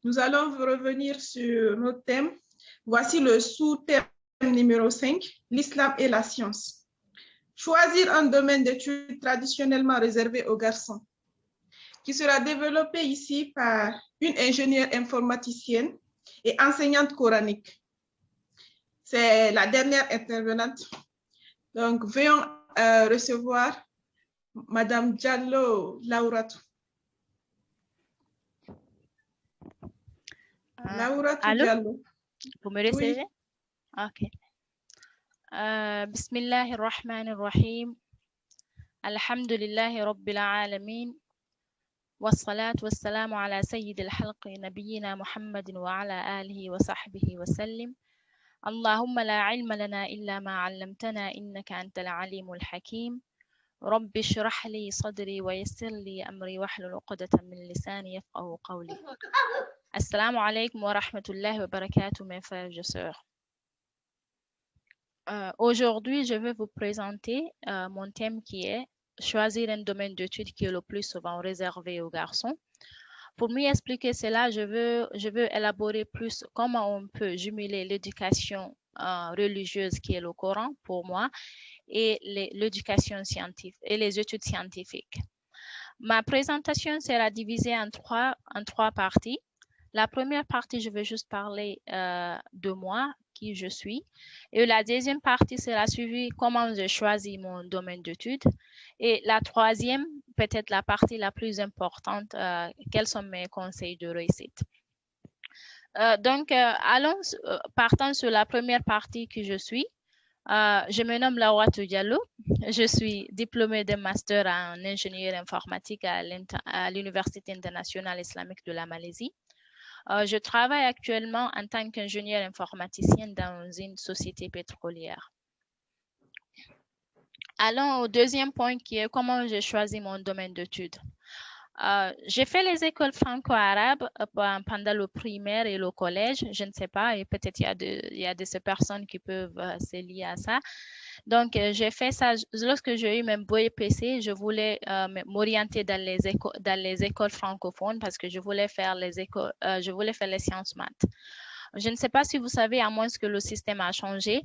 nous allons revenir sur notre thème. Voici le sous-thème numéro 5, l'islam et la science. Choisir un domaine d'études traditionnellement réservé aux garçons, qui sera développé ici par une ingénieure informaticienne et enseignante coranique. C'est la dernière intervenante. Donc, veuillons recevoir Madame Diallo Lauratou. Lauratou Diallo. Vous me recevez? Oui. Ok. Bismillahir Rahmanir Rahim. Alhamdulillahi Rabbil Alamin. والصلاة والسلام على سيد الحلق نبينا محمد وعلى آله وصحبه وسلم اللهم لا علم لنا إلا ما علمتنا إنك أنت العليم الحكيم رب اشرح لي صدري ويسر لي أمري واحلل عقدة من لساني يفقهوا قولي السلام عليكم ورحمة الله وبركاته mes frères et sœurs. Aujourd'hui, je vais vous présenter mon thème qui est choisir un domaine d'études qui est le plus souvent réservé aux garçons. Pour mieux expliquer cela, je veux élaborer plus comment on peut jumeler l'éducation religieuse qui est le Coran pour moi et l'éducation scientifique et les études scientifiques. Ma présentation sera divisée en trois parties. La première partie, je vais juste parler de moi, qui je suis. Et la deuxième partie sera suivie comment j'ai choisi mon domaine d'études. Et la troisième, peut-être la partie la plus importante, quels sont mes conseils de réussite. Partant sur la première partie que je suis. Je me nomme Lauratou Diallo. Je suis diplômée de master en ingénierie informatique à l'Université internationale islamique de la Malaisie. Je travaille actuellement en tant qu'ingénieure informaticienne dans une société pétrolière. Allons au deuxième point qui est comment j'ai choisi mon domaine d'études. J'ai fait les écoles franco-arabes pendant le primaire et le collège, je ne sais pas, et peut-être il y a de ces personnes qui peuvent se lier à ça. Donc, j'ai fait ça lorsque j'ai eu mon BPC, je voulais m'orienter dans les écoles francophones parce que je voulais faire les sciences maths. Je ne sais pas si vous savez, à moins que le système a changé,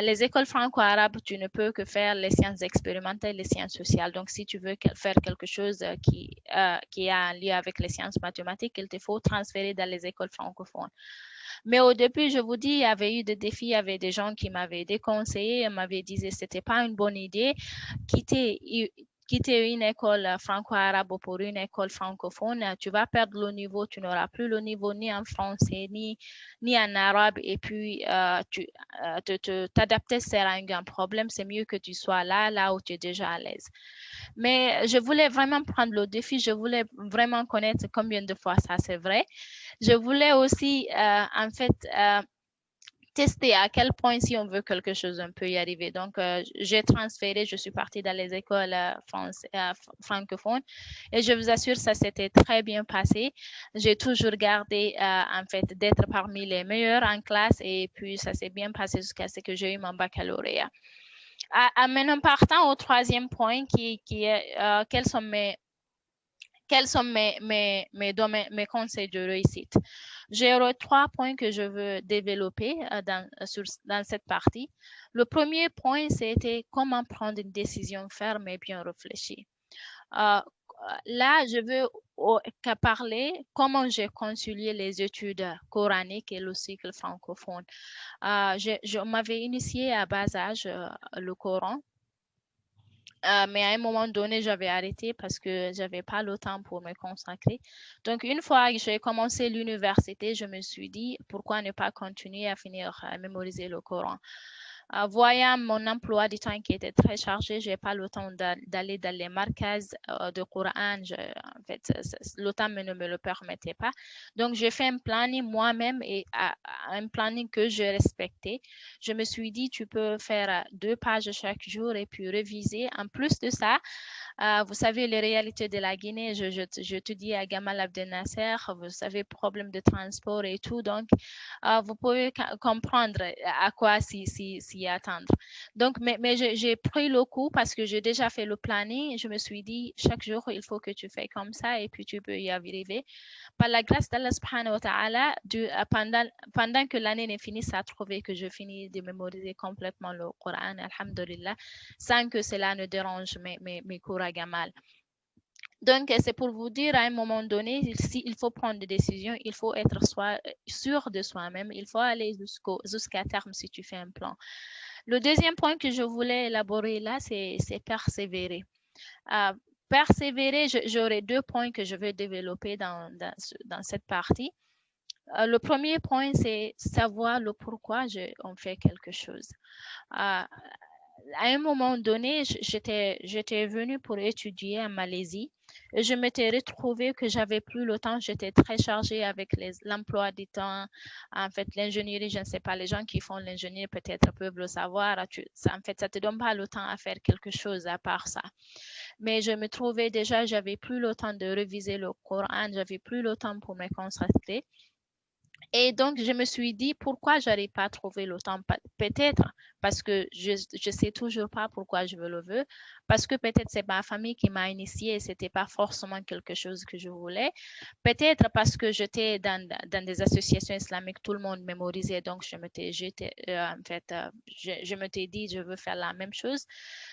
les écoles franco-arabes, tu ne peux que faire les sciences expérimentales, les sciences sociales. Donc, si tu veux faire quelque chose qui a un lien avec les sciences mathématiques, il te faut transférer dans les écoles francophones. Mais au début, je vous dis, il y avait eu des défis, il y avait des gens qui m'avaient déconseillé, m'avaient dit que ce n'était pas une bonne idée. Quitter une école franco-arabe pour une école francophone, tu vas perdre le niveau, tu n'auras plus le niveau ni en français, ni en arabe, et puis t'adapter sera un grand problème, c'est mieux que tu sois là où tu es déjà à l'aise. Mais je voulais vraiment prendre le défi, je voulais vraiment connaître combien de fois ça c'est vrai. Je voulais aussi, tester à quel point si on veut quelque chose, on peut y arriver. Donc, j'ai transféré, je suis partie dans les écoles francophones et je vous assure, ça s'était très bien passé. J'ai toujours gardé, d'être parmi les meilleurs en classe et puis ça s'est bien passé jusqu'à ce que j'ai eu mon baccalauréat. Maintenant, partant au troisième point qui est quels sont mes domaines, mes conseils de réussite. J'ai trois points que je veux développer dans cette partie. Le premier point, c'était comment prendre une décision ferme et bien réfléchie. Là, je veux parler comment j'ai concilié les études coraniques et le cycle francophone. Je m'avais initié à bas âge le Coran. Mais à un moment donné, j'avais arrêté parce que j'avais pas le temps pour me consacrer. Donc, une fois que j'ai commencé l'université, je me suis dit, pourquoi ne pas continuer à finir à mémoriser le Coran? Voyant mon emploi du temps qui était très chargé, j'ai pas le temps d'aller dans les markaz de Coran. Le temps ne me le permettait pas. Donc, j'ai fait un planning moi-même et un planning que je respectais. Je me suis dit, tu peux faire 2 pages chaque jour et puis réviser. En plus de ça, vous savez, les réalités de la Guinée, je te dis à Gamal Abdel Nasser, vous savez, problème de transport et tout. Donc, vous pouvez comprendre à quoi si s'y attendre. Donc, mais j'ai pris le coup parce que j'ai déjà fait le planning. Je me suis dit, chaque jour, il faut que tu fais comme ça et puis tu peux y arriver. Par la grâce d'Allah subhanahu wa ta'ala, pendant que l'année n'est finie, ça a trouvé que je finis de mémoriser complètement le Coran, alhamdulillah, sans que cela ne dérange mes cours à Gamal. Donc, c'est pour vous dire, à un moment donné, il faut prendre des décisions, il faut être sûr de soi-même, il faut aller jusqu'à terme si tu fais un plan. Le deuxième point que je voulais élaborer là, c'est persévérer. Persévérer, j'aurai 2 points que je veux développer dans cette partie. Le premier point, c'est savoir le pourquoi on fait quelque chose. À un moment donné, j'étais venue pour étudier en Malaisie et je m'étais retrouvée que j'avais plus le temps. J'étais très chargée avec l'emploi du temps. En fait, l'ingénierie, je ne sais pas, les gens qui font l'ingénierie peut-être peuvent le savoir. En fait, ça te donne pas le temps à faire quelque chose à part ça. Mais je me trouvais déjà, j'avais plus le temps de réviser le Coran, j'avais plus le temps pour me concentrer. Et donc, je me suis dit, pourquoi je n'arrive pas à trouver le temps? Peut-être parce que je ne sais toujours pas pourquoi je le veux, parce que peut-être c'est ma famille qui m'a initiée et ce n'était pas forcément quelque chose que je voulais. Peut-être parce que j'étais dans des associations islamiques, tout le monde mémorisait, donc je m'étais dit, je veux faire la même chose.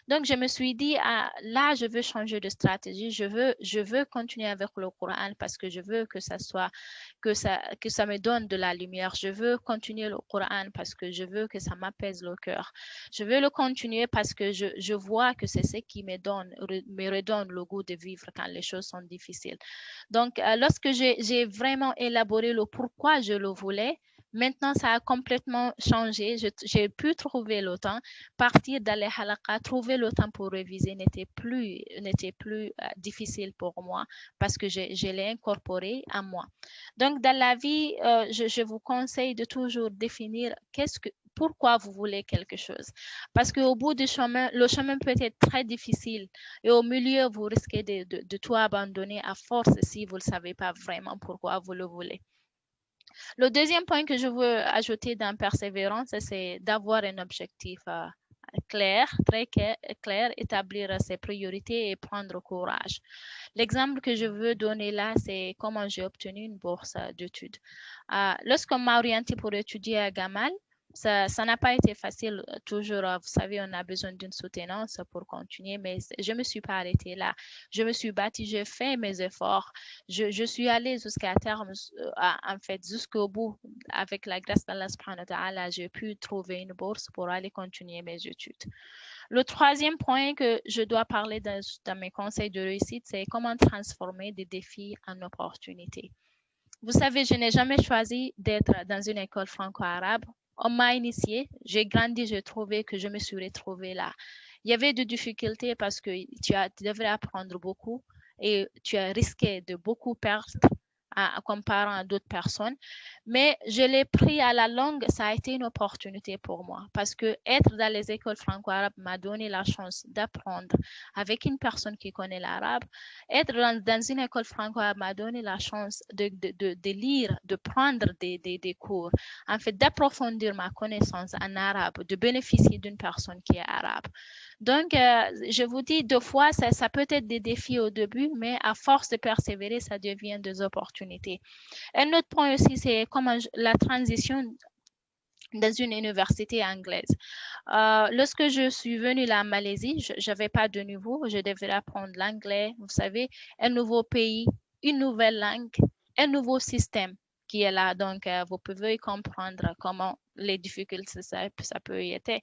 Donc, je me suis dit, là, je veux changer de stratégie, je veux continuer avec le Coran parce que je veux que ça me donne de la lumière. Je veux continuer le Coran parce que je veux que ça m'apaise le cœur. Je veux le continuer parce que je vois que c'est ce qui me redonne le goût de vivre quand les choses sont difficiles. Donc, lorsque j'ai vraiment élaboré le pourquoi je le voulais, maintenant, ça a complètement changé. J'ai pu trouver le temps. Partir dans les halaqas, trouver le temps pour réviser n'était plus difficile pour moi parce que je l'ai incorporé à moi. Donc, dans la vie, je vous conseille de toujours définir pourquoi vous voulez quelque chose. Parce qu'au bout du chemin, le chemin peut être très difficile et au milieu, vous risquez de tout abandonner à force si vous ne savez pas vraiment pourquoi vous le voulez. Le deuxième point que je veux ajouter dans persévérance, c'est d'avoir un objectif clair, très clair, établir ses priorités et prendre courage. L'exemple que je veux donner là, c'est comment j'ai obtenu une bourse d'études. Lorsqu'on m'a orienté pour étudier à Gamal, ça n'a pas été facile. Toujours, vous savez, on a besoin d'une soutenance pour continuer, mais je ne me suis pas arrêtée là. Je me suis battue, j'ai fait mes efforts. Je suis allée jusqu'à terme, en fait, jusqu'au bout. Avec la grâce d'Allah subhanahu wa ta'ala, j'ai pu trouver une bourse pour aller continuer mes études. Le troisième point que je dois parler dans mes conseils de réussite, c'est comment transformer des défis en opportunités. Vous savez, je n'ai jamais choisi d'être dans une école franco-arabe. On m'a initiée, j'ai grandi, j'ai trouvé que je me suis retrouvée là. Il y avait des difficultés parce que tu devrais apprendre beaucoup et tu as risqué de beaucoup perdre en comparant à d'autres personnes. Mais je l'ai pris à la longue, ça a été une opportunité pour moi parce que être dans les écoles franco-arabes m'a donné la chance d'apprendre avec une personne qui connaît l'arabe. Être dans une école franco-arabe m'a donné la chance de lire, de prendre des cours, en fait d'approfondir ma connaissance en arabe, de bénéficier d'une personne qui est arabe. Donc, je vous dis, 2 fois, ça peut être des défis au début, mais à force de persévérer, ça devient des opportunités. Un autre point aussi, c'est comment la transition dans une université anglaise. Lorsque je suis venue là en Malaisie, je n'avais pas de niveau, je devais apprendre l'anglais, vous savez, un nouveau pays, une nouvelle langue, un nouveau système qui est là. Donc, vous pouvez comprendre comment les difficultés ça peut y être.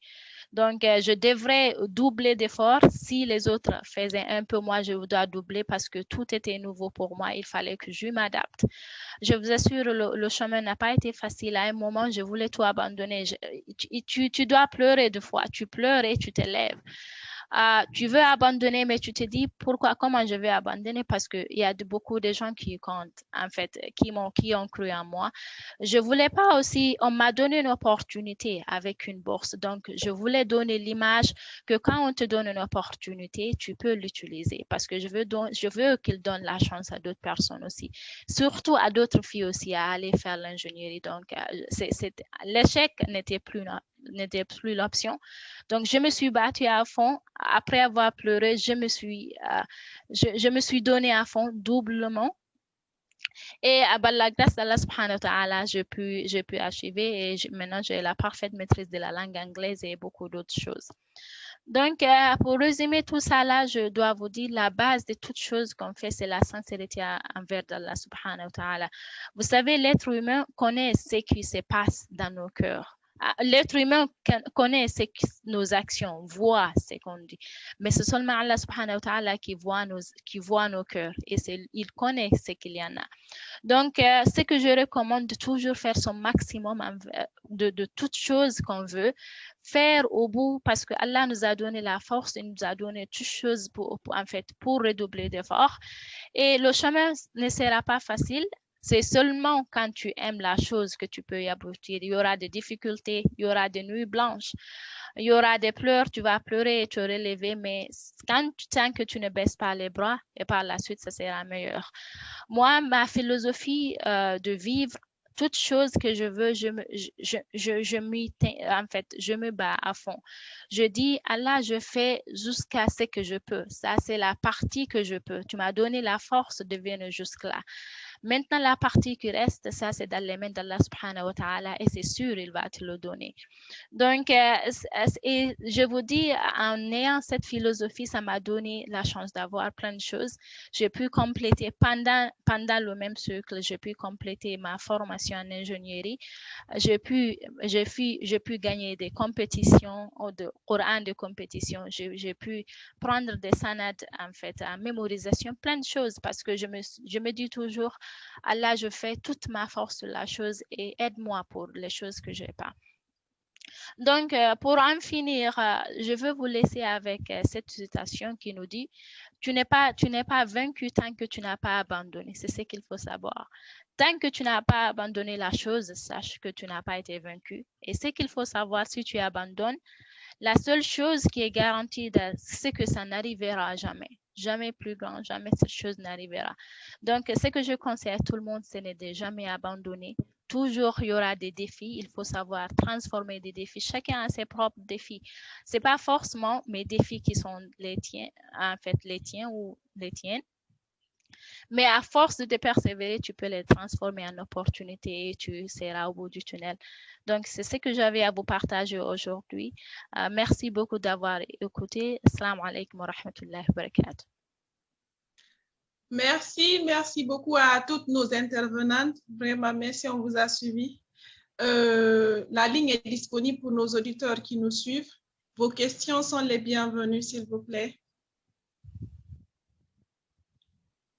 Donc, je devrais doubler d'efforts. Si les autres faisaient un peu, moi, je dois doubler parce que tout était nouveau pour moi. Il fallait que je m'adapte. Je vous assure, le chemin n'a pas été facile. À un moment, je voulais tout abandonner. Tu dois pleurer 2 fois. Tu pleures et tu te lèves. Tu veux abandonner, mais tu te dis comment je vais abandonner parce qu'il y a beaucoup de gens qui comptent, en fait, qui ont cru en moi. Je voulais pas aussi, on m'a donné une opportunité avec une bourse, donc je voulais donner l'image que quand on te donne une opportunité, tu peux l'utiliser parce que je veux qu'il donne la chance à d'autres personnes aussi, surtout à d'autres filles aussi à aller faire l'ingénierie. Donc, l'échec n'était plus plus l'option. Donc, je me suis battue à fond. Après avoir pleuré, je me suis donnée à fond doublement. Et à la grâce d'Allah subhanahu wa ta'ala, j'ai pu achever et maintenant j'ai la parfaite maîtrise de la langue anglaise et beaucoup d'autres choses. Donc, pour résumer tout ça là, je dois vous dire la base de toutes choses qu'on fait, c'est la sincérité envers Allah subhanahu wa ta'ala. Vous savez, l'être humain connaît ce qui se passe dans nos cœurs. L'être humain connaît nos actions, voit ce qu'on dit. Mais c'est seulement Allah subhanahu wa ta'ala qui voit nos cœurs et il connaît ce qu'il y en a. Donc, ce que je recommande de toujours faire son maximum de toutes choses qu'on veut faire au bout parce que Allah nous a donné la force et nous a donné toutes choses pour redoubler d'efforts. Et le chemin ne sera pas facile. C'est seulement quand tu aimes la chose que tu peux y aboutir. Il y aura des difficultés, il y aura des nuits blanches, il y aura des pleurs, tu vas pleurer et te relever, mais tant que tu ne baisses pas les bras, et par la suite, ça sera meilleur. Moi, ma philosophie de vivre, toute chose que je veux, je me bats à fond. Je dis, Allah, je fais jusqu'à ce que je peux. Ça, c'est la partie que je peux. Tu m'as donné la force de venir jusque-là. Maintenant, la partie qui reste, ça, c'est dans les mains d'Allah subhanahu wa ta'ala et c'est sûr, il va te le donner. Donc, et je vous dis, en ayant cette philosophie, ça m'a donné la chance d'avoir plein de choses. J'ai pu compléter, pendant le même cycle, j'ai pu compléter ma formation en ingénierie. J'ai pu gagner des compétitions, de Coran de compétition. J'ai pu prendre des sanad, en fait, en mémorisation, plein de choses parce que je me dis toujours, Allah, je fais toute ma force sur la chose et aide-moi pour les choses que je n'ai pas. Donc, pour en finir, je veux vous laisser avec cette citation qui nous dit « Tu n'es pas vaincu tant que tu n'as pas abandonné. » C'est ce qu'il faut savoir. Tant que tu n'as pas abandonné la chose, sache que tu n'as pas été vaincu. Et ce qu'il faut savoir, si tu abandonnes, la seule chose qui est garantie, c'est que ça n'arrivera jamais. Jamais plus grand, jamais cette chose n'arrivera. Donc, ce que je conseille à tout le monde, c'est de jamais abandonner. Toujours, il y aura des défis. Il faut savoir transformer des défis. Chacun a ses propres défis. Ce n'est pas forcément mes défis qui sont les tiens, en fait, les tiens ou les tiennes. Mais à force de persévérer, tu peux les transformer en opportunités et tu seras au bout du tunnel. Donc, c'est ce que j'avais à vous partager aujourd'hui. Merci beaucoup d'avoir écouté. Assalamu alaikum wa rahmatullahi wa barakatuh. Merci beaucoup à toutes nos intervenantes. Vraiment, merci, on vous a suivis. La ligne est disponible pour nos auditeurs qui nous suivent. Vos questions sont les bienvenues, s'il vous plaît.